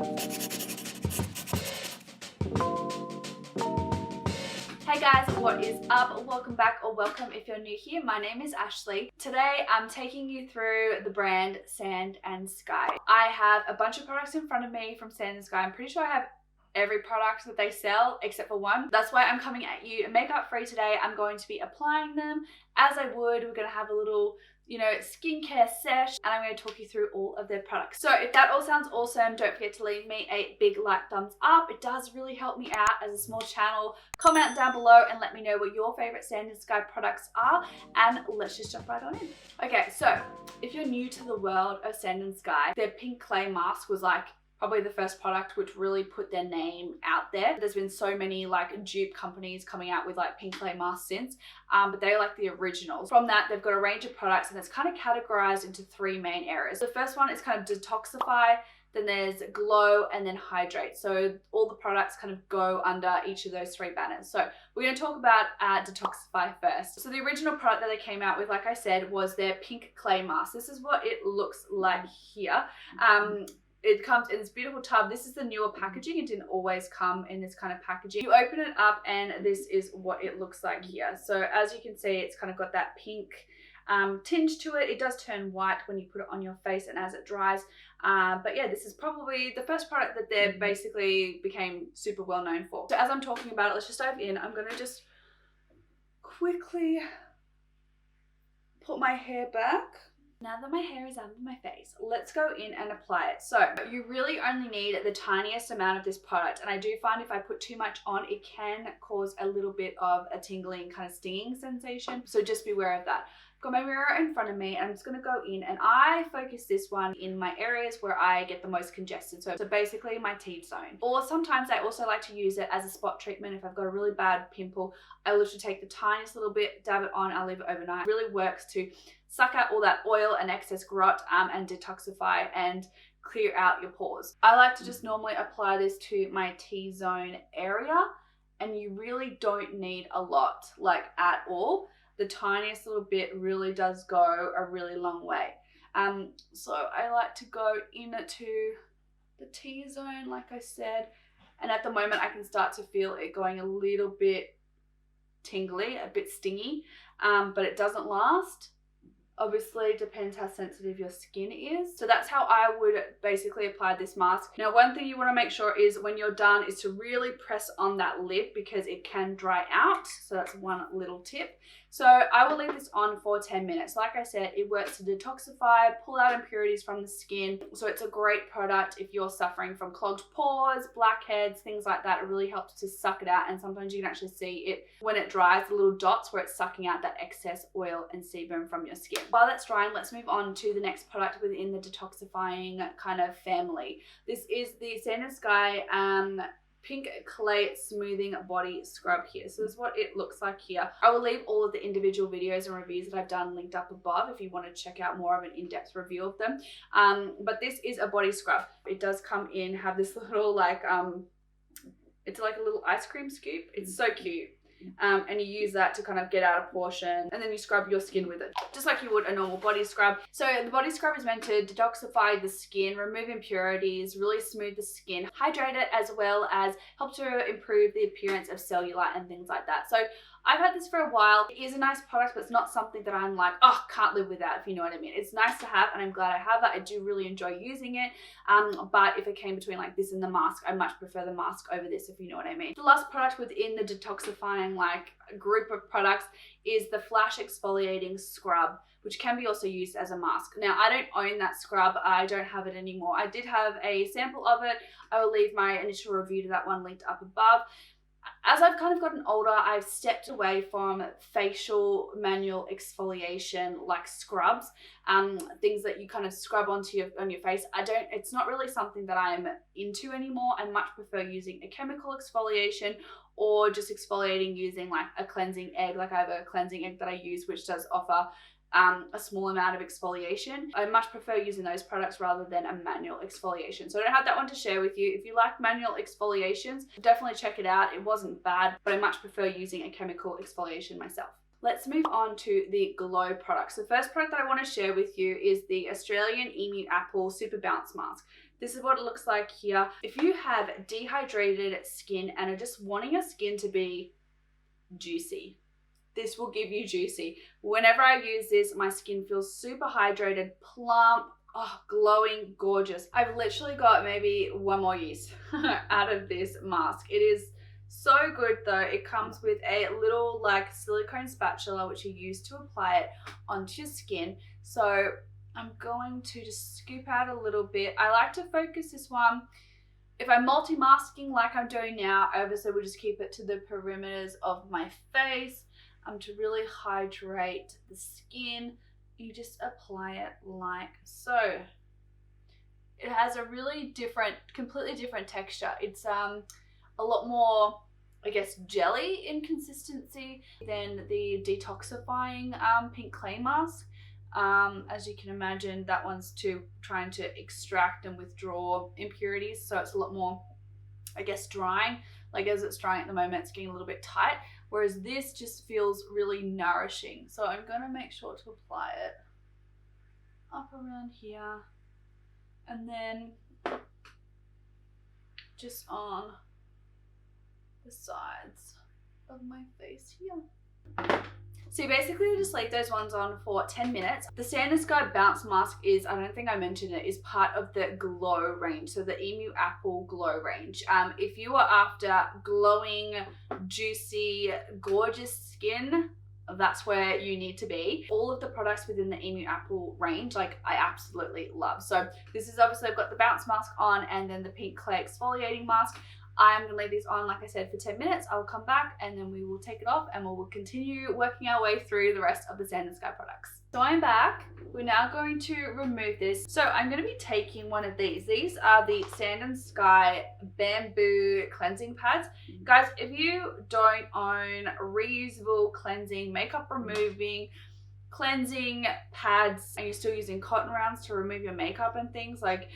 Hey guys, what is up? Welcome back, or welcome if you're new here. My name is Ashley. Today I'm taking you through the brand Sand and Sky. I have a bunch of products in front of me from Sand and Sky. I'm pretty sure I have every product that they sell except for one. That's why I'm coming at you makeup free today. I'm going to be applying them as I would. We're going to have a little skincare sesh, and I'm going to talk you through all of their products. So if that all sounds awesome, don't forget to leave me a big thumbs up. It does really help me out as a small channel. Comment down below and let me know what your favorite Sand and Sky products are, and let's just jump right on in. Okay, so if you're new to the world of Sand and Sky, their pink clay mask was like probably the first product which really put their name out there. There's been so many dupe companies coming out with pink clay masks since, but they're like the originals. From that, they've got a range of products, and it's kind of categorized into three main areas. The first one is kind of Detoxify, then there's Glow, and then Hydrate. So all the products kind of go under each of those three banners. So we're going to talk about Detoxify first. So the original product that they came out with, like I said, was their pink clay mask. This is what it looks like here. It comes in this beautiful tub. This is the newer packaging. It didn't always come in this kind of packaging. You open it up and this is what it looks like here. So as you can see, it's kind of got that pink tinge to it. It does turn white when you put it on your face and as it dries. But yeah, this is probably the first product that they basically became super well known for. So as I'm talking about it, let's just dive in. I'm going to just quickly put my hair back. Now that my hair is under my face, let's go in and apply it. So you really only need the tiniest amount of this product. And I do find if I put too much on, it can cause a little bit of a tingling kind of stinging sensation. So just be aware of that. I've got my mirror in front of me, and I'm just going to go in, and I focus this one in my areas where I get the most congested. So basically my T-zone. Or sometimes I also like to use it as a spot treatment. If I've got a really bad pimple, I literally take the tiniest little bit, dab it on, I'll leave it overnight. It really works to suck out all that oil and excess growth and detoxify and clear out your pores. I like to just normally apply this to my T-zone area, and you really don't need a lot, at all. The tiniest little bit really does go a really long way. So I like to go into the T-zone, like I said, and at the moment I can start to feel it going a little bit tingly, a bit stingy, but it doesn't last. Obviously, it depends how sensitive your skin is. So that's how I would basically apply this mask. Now, one thing you want to make sure is when you're done is to really press on that lip, because it can dry out. So that's one little tip. So I will leave this on for 10 minutes. Like I said, it works to detoxify, pull out impurities from the skin. So it's a great product if you're suffering from clogged pores, blackheads, things like that. It really helps to suck it out, and sometimes you can actually see it when it dries, the little dots where it's sucking out that excess oil and sebum from your skin. While that's drying, let's move on to the next product within the detoxifying kind of family. This is the Sand and Sky Pink Clay Smoothing Body Scrub here. So this is what it looks like here. I will leave all of the individual videos and reviews that I've done linked up above if you want to check out more of an in-depth review of them. But this is a body scrub. It does come in, have this little it's like a little ice cream scoop. It's so cute. And you use that to kind of get out a portion, and then you scrub your skin with it, just like you would a normal body scrub. So the body scrub is meant to detoxify the skin, remove impurities, really smooth the skin, hydrate it, as well as help to improve the appearance of cellulite and things like that. So I've had this for a while. It is a nice product, but it's not something that I'm like, oh, can't live without, if you know what I mean. It's nice to have, and I'm glad I have it. I do really enjoy using it. But if it came between this and the mask, I much prefer the mask over this, if you know what I mean. The last product within the detoxifying group of products is the Flash Exfoliating Scrub, which can be also used as a mask. Now, I don't own that scrub. I don't have it anymore. I did have a sample of it. I will leave my initial review to that one linked up above. As I've kind of gotten older, I've stepped away from facial manual exfoliation like scrubs, things that you kind of scrub on your face. It's not really something that I'm into anymore. I much prefer using a chemical exfoliation, or just exfoliating using a cleansing egg. I have a cleansing egg that I use, which does offer a small amount of exfoliation. I much prefer using those products rather than a manual exfoliation. So I don't have that one to share with you. If you like manual exfoliations, definitely check it out. It wasn't bad, but I much prefer using a chemical exfoliation myself. Let's move on to the Glow products. The first product that I want to share with you is the Australian Emu Apple Super Bounce Mask. This is what it looks like here. If you have dehydrated skin and are just wanting your skin to be juicy, this will give you juicy. Whenever I use this, my skin feels super hydrated, plump, oh, glowing, gorgeous. I've literally got maybe one more use out of this mask. It is so good though. It comes with a little like silicone spatula which you use to apply it onto your skin. So I'm going to just scoop out a little bit. I like to focus this one. If I'm multi-masking like I'm doing now, I obviously will just keep it to the perimeters of my face to really hydrate the skin. You just apply it like so. It has a really different, completely different texture. It's a lot more, I guess, jelly in consistency than the detoxifying pink clay mask. As you can imagine, that one's trying to extract and withdraw impurities, so it's a lot more, I guess, drying. Like as it's drying at the moment, it's getting a little bit tight, whereas this just feels really nourishing. So I'm going to make sure to apply it up around here and then just on the sides of my face here. So you basically just leave those ones on for 10 minutes. The Sand and Sky Bounce Mask is, I don't think I mentioned it, is part of the Glow range. So the Emu Apple Glow range. If you are after glowing, juicy, gorgeous skin, that's where you need to be. All of the products within the Emu Apple range, like I absolutely love. So this is obviously, I've got the bounce mask on and then the pink clay exfoliating mask. I'm gonna leave these on, like I said, for 10 minutes. I'll come back and then we will take it off and we'll continue working our way through the rest of the Sand and Sky products. So I'm back. We're now going to remove this. So I'm gonna be taking one of these. These are the Sand and Sky Bamboo Cleansing Pads. Guys, if you don't own reusable cleansing, makeup removing, cleansing pads, and you're still using cotton rounds to remove your makeup and things, like,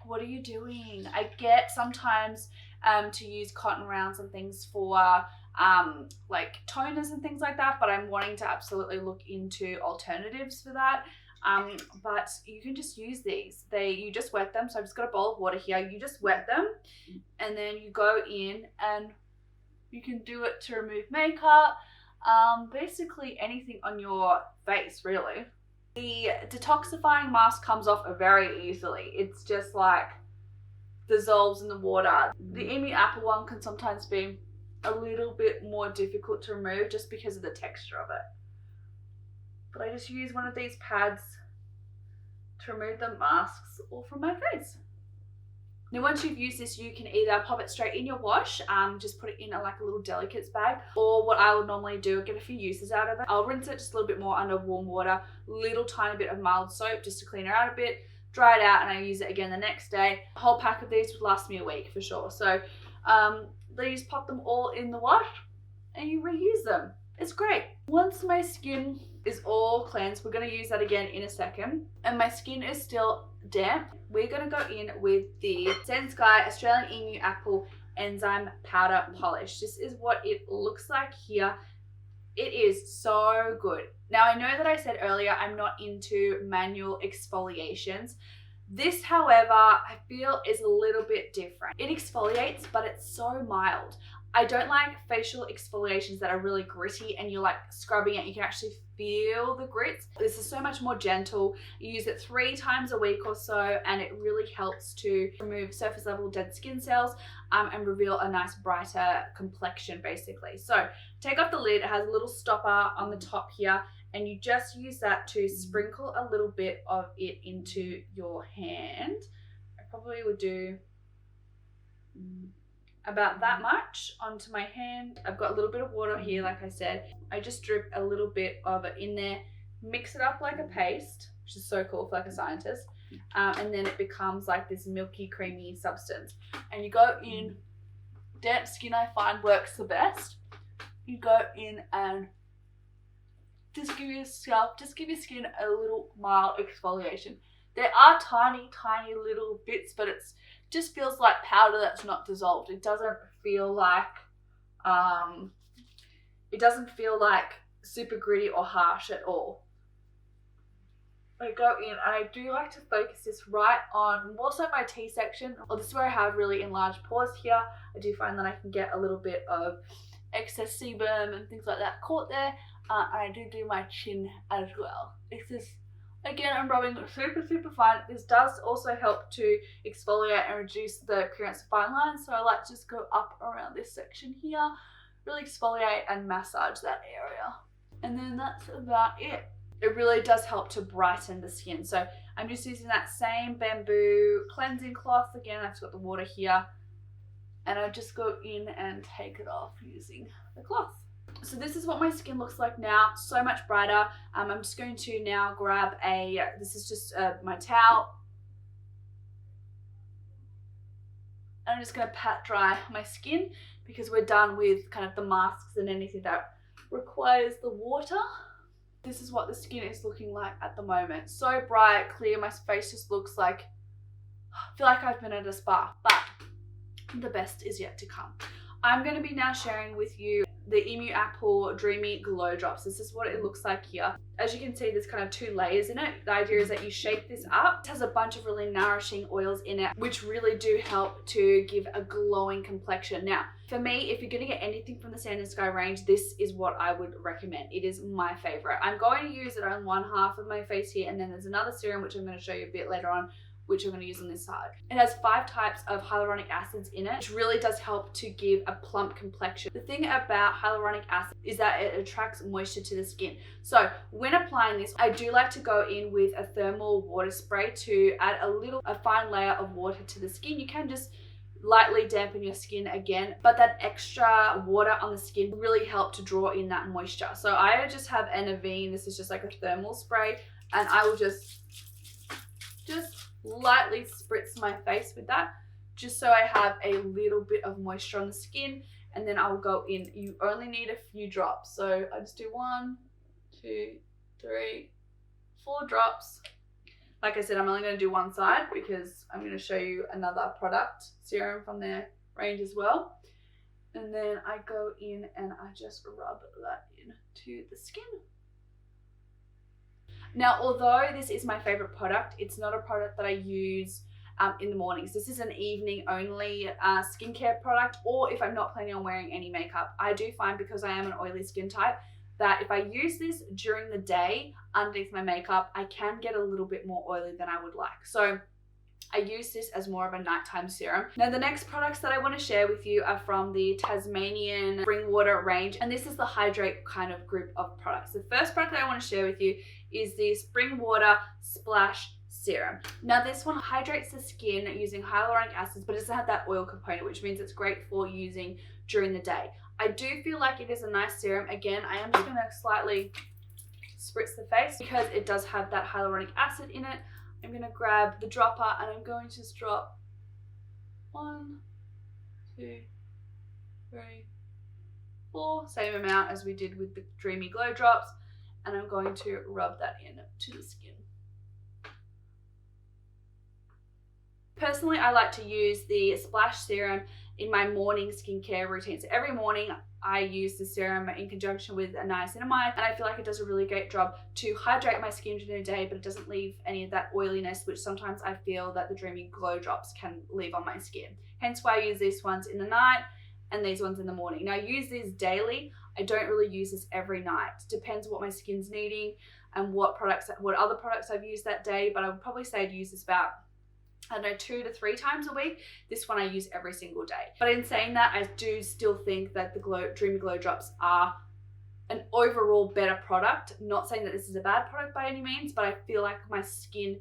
what are you doing? I get sometimes to use cotton rounds and things for like toners and things like that, but I'm wanting to absolutely look into alternatives for that. But you can just use these. You just wet them. So I've just got a bowl of water here. You just wet them and then you go in and you can do it to remove makeup, basically anything on your face really. The detoxifying mask comes off very easily. It's just like dissolves in the water. The Emu Apple one can sometimes be a little bit more difficult to remove just because of the texture of it. But I just use one of these pads to remove the masks all from my face. Now once you've used this, you can either pop it straight in your wash, just put it in like a little delicates bag, or what I would normally do, get a few uses out of it. I'll rinse it just a little bit more under warm water, little tiny bit of mild soap just to clean it out a bit, dry it out, and I use it again the next day. A whole pack of these would last me a week for sure. So you just pop them all in the wash and you reuse them. It's great. Once my skin is all cleansed, we're going to use that again in a second, and my skin is still damp, we're going to go in with the Sand and Sky Australian Emu Apple Enzyme Powder Polish. This is what it looks like here. It is so good. Now I know that I said earlier I'm not into manual exfoliations. This, however, I feel is a little bit different. It exfoliates, but it's so mild. I don't like facial exfoliations that are really gritty and you're like scrubbing it, you can actually feel the grits. This is so much more gentle. You use it 3 times a week or so, and it really helps to remove surface level dead skin cells and reveal a nice brighter complexion basically. So take off the lid, it has a little stopper on the top here, and you just use that to sprinkle a little bit of it into your hand. I probably would do about that much onto my hand. I've got a little bit of water here, like I said. I just drip a little bit of it in there, mix it up like a paste, which is so cool for like a scientist, and then it becomes like this milky, creamy substance. And you go in, damp skin I find works the best. You go in and just give your skin a little mild exfoliation. There are tiny, tiny little bits, but it's just feels like powder that's not dissolved. It doesn't feel like super gritty or harsh at all. I go in and I do like to focus this right on more so my T section. Or this is where I have really enlarged pores here. I do find that I can get a little bit of excess sebum and things like that caught there. And I do my chin as well. It's just, again, I'm rubbing super fine. This does also help to exfoliate and reduce the appearance of fine lines. So I like to just go up around this section here, really exfoliate and massage that area. And then that's about it. It really does help to brighten the skin. So I'm just using that same bamboo cleansing cloth. Again, I've got the water here. And I just go in and take it off using the cloth. So this is what my skin looks like now, so much brighter. I'm just going to now grab this is just my towel. And I'm just going to pat dry my skin because we're done with kind of the masks and anything that requires the water. This is what the skin is looking like at the moment. So bright, clear, my face just looks like, I feel like I've been at a spa, but the best is yet to come. I'm going to be now sharing with you the Emu Apple Dreamy Glow Drops. This is what it looks like here. As you can see, there's kind of 2 layers in it. The idea is that you shake this up. It has a bunch of really nourishing oils in it, which really do help to give a glowing complexion. Now, for me, if you're going to get anything from the Sand and Sky range, this is what I would recommend. It is my favorite. I'm going to use it on one half of my face here, and then there's another serum, which I'm going to show you a bit later on, which I'm going to use on this side. It has 5 types of hyaluronic acids in it, which really does help to give a plump complexion. The thing about hyaluronic acid is that it attracts moisture to the skin. So when applying this, I do like to go in with a thermal water spray to add a fine layer of water to the skin. You can just lightly dampen your skin again, but that extra water on the skin really help to draw in that moisture. So I just have Enzyme. This is just like a thermal spray, and I will just lightly spritz my face with that, just so I have a little bit of moisture on the skin, and then I'll go in. You only need a few drops, so I just do 1, 2, 3, 4 drops. Like I said, I'm only going to do one side because I'm going to show you another product, serum from their range as well. And then I go in and I just rub that into the skin. Now, although this is my favorite product, it's not a product that I use in the mornings. This is an evening only skincare product, or if I'm not planning on wearing any makeup. I do find, because I am an oily skin type, that if I use this during the day underneath my makeup, I can get a little bit more oily than I would like. So I use this as more of a nighttime serum. Now, the next products that I want to share with you are from the Tasmanian Spring Water range, and this is the hydrate kind of group of products. The first product that I want to share with you is the Spring Water Splash Serum. Now, this one hydrates the skin using hyaluronic acids, but it doesn't have that oil component, which means it's great for using during the day. I do feel like it is a nice serum. Again, I am just going to slightly spritz the face because it does have that hyaluronic acid in it. I'm going to grab the dropper and I'm going to just drop 1, 2, 3, 4, same amount as we did with the Dreamy Glow Drops, and I'm going to rub that in to the skin. Personally, I like to use the Splash Serum in my morning skincare routine. So every morning I use the serum in conjunction with a niacinamide, and I feel like it does a really great job to hydrate my skin during the day, but it doesn't leave any of that oiliness, which sometimes I feel that the Dreamy Glow Drops can leave on my skin. Hence why I use these ones in the night and these ones in the morning. Now, I use these daily. I don't really use this every night. Depends what my skin's needing and what other products I've used that day, but I would probably say I'd use this about, I don't know, 2 to 3 times a week. This one I use every single day. But in saying that, I do still think that the Dreamy Glow Drops are an overall better product. Not saying that this is a bad product by any means, but I feel like my skin,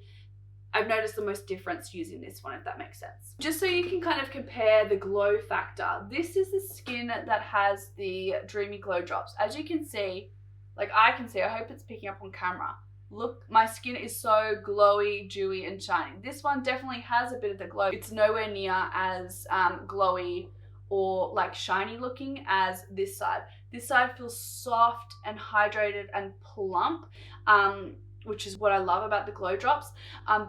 I've noticed the most difference using this one, if that makes sense. Just so you can kind of compare the glow factor, this is the skin that has the Dreamy Glow Drops. As you can see, like I can see, I hope it's picking up on camera. Look, my skin is so glowy, dewy, and shiny. This one definitely has a bit of the glow. It's nowhere near as glowy or like shiny looking as this side. This side feels soft and hydrated and plump, which is what I love about the glow drops.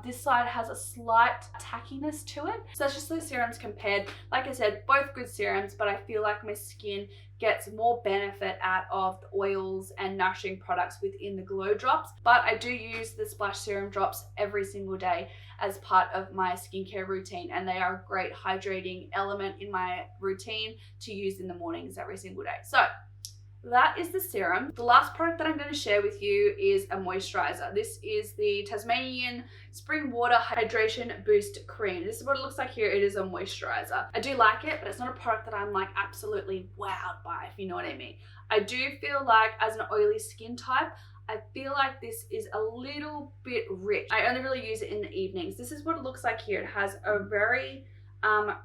This side has a slight tackiness to it. So that's just those serums compared. Like I said, both good serums, but I feel like my skin gets more benefit out of the oils and nourishing products within the glow drops. But I do use the splash serum drops every single day as part of my skincare routine, and they are a great hydrating element in my routine to use in the mornings every single day. So that is the serum. The last product that I'm going to share with you is a moisturizer. This is the Tasmanian Spring Water Hydration Boost Cream. This is what it looks like here. It is a moisturizer. I do like it, but it's not a product that I'm like absolutely wowed by, if you know what I mean. I do feel like as an oily skin type, I feel like this is a little bit rich. I only really use it in the evenings. This is what it looks like here. It has a very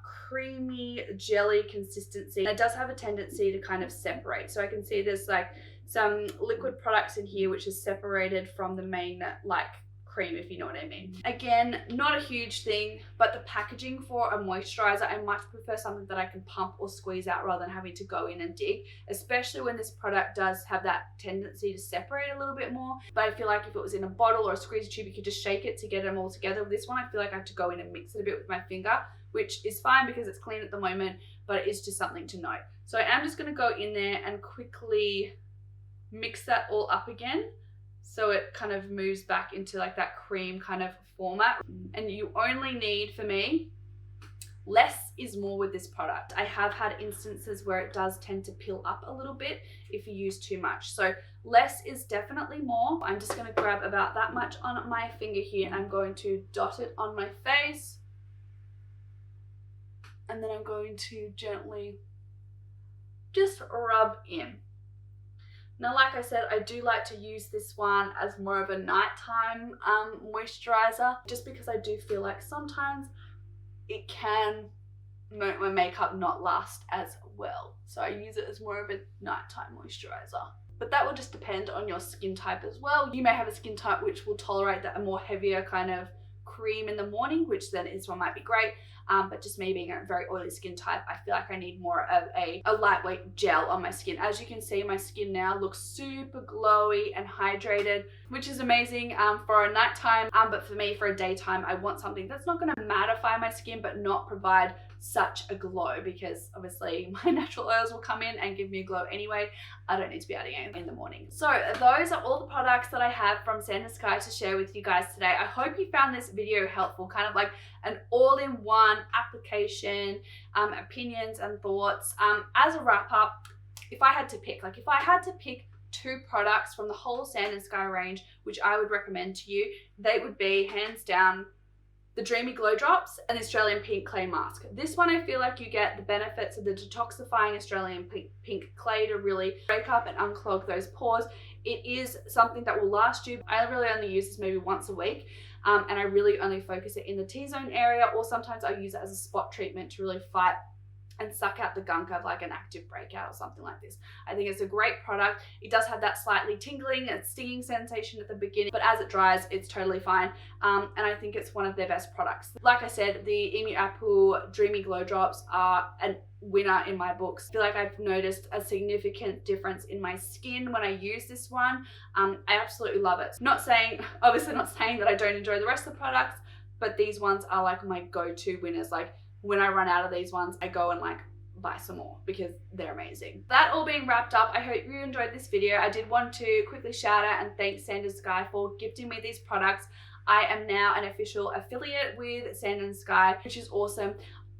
creamy jelly consistency. And it does have a tendency to kind of separate. So I can see there's like some liquid products in here which is separated from the main like cream, if you know what I mean. Again, not a huge thing, but the packaging for a moisturizer, I much prefer something that I can pump or squeeze out rather than having to go in and dig, especially when this product does have that tendency to separate a little bit more. But I feel like if it was in a bottle or a squeezer tube, you could just shake it to get them all together. With this one, I feel like I have to go in and mix it a bit with my finger, which is fine because it's clean at the moment, but it is just something to note. So I am just gonna go in there and quickly mix that all up again, so it kind of moves back into like that cream kind of format. And you only need, for me, less is more with this product. I have had instances where it does tend to peel up a little bit if you use too much. So less is definitely more. I'm just gonna grab about that much on my finger here and I'm going to dot it on my face. And then I'm going to gently just rub in. Now, like I said, I do like to use this one as more of a nighttime moisturizer, just because I do feel like sometimes it can make my makeup not last as well. So I use it as more of a nighttime moisturizer. But that will just depend on your skin type as well. You may have a skin type which will tolerate that a more heavier kind of cream in the morning, which then this one might be great. But just me being a very oily skin type, I feel like I need more of a lightweight gel on my skin. As you can see, my skin now looks super glowy and hydrated, which is amazing for a nighttime. But for me, for a daytime, I want something that's not going to mattify my skin, but not provide such a glow, because obviously my natural oils will come in and give me a glow anyway. I don't need to be adding anything in the morning. So those are all the products that I have from Sand and Sky to share with you guys today. I hope you found this video helpful, kind of like an all-in-one application, opinions and thoughts. As a wrap up, if I had to pick 2 products from the whole Sand and Sky range, which I would recommend to you, they would be hands down the Dreamy Glow Drops and the Australian Pink Clay Mask. This one, I feel like you get the benefits of the detoxifying Australian Pink Clay to really break up and unclog those pores. It is something that will last you. I really only use this maybe once a week, and I really only focus it in the T-zone area, or sometimes I use it as a spot treatment to really fight and suck out the gunk of like an active breakout or something like this. I think it's a great product. It does have that slightly tingling and stinging sensation at the beginning, but as it dries, it's totally fine. And I think it's one of their best products. Like I said, the Emu Apple Dreamy Glow Drops are a winner in my books. I feel like I've noticed a significant difference in my skin when I use this one. I absolutely love it. Obviously not saying that I don't enjoy the rest of the products, but these ones are like my go-to winners. Like, when I run out of these ones, I go and like buy some more because they're amazing. That all being wrapped up, I hope you enjoyed this video. I did want to quickly shout out and thank Sand and Sky for gifting me these products. I am now an official affiliate with Sand and Sky, which is awesome.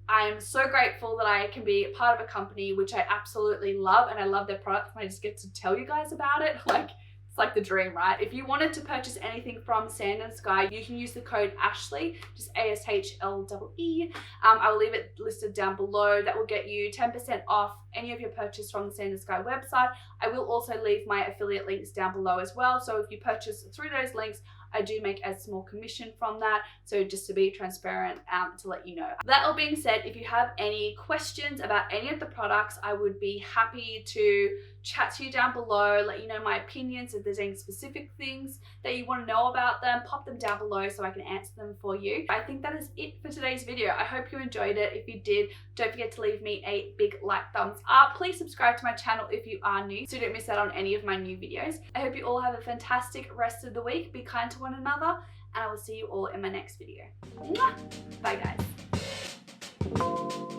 I am so grateful that I can be part of a company which I absolutely love, and I love their products, and I just get to tell you guys about it. Like, it's like the dream, right? If you wanted to purchase anything from Sand and Sky, you can use the code Ashley, just ASHLEE. I will leave it listed down below. That will get you 10% off any of your purchase from the Sand and Sky website. I will also leave my affiliate links down below as well. So if you purchase through those links, I do make a small commission from that. So just to be transparent, to let you know. That all being said, if you have any questions about any of the products, I would be happy to chat to you down below, let you know my opinions. If there's any specific things that you want to know about them, pop them down below so I can answer them for you. I think that is it for today's video. I hope you enjoyed it. If you did, don't forget to leave me a big thumbs up. Please subscribe to my channel if you are new so you don't miss out on any of my new videos. I hope you all have a fantastic rest of the week. Be kind to one another, and I will see you all in my next video. Bye guys.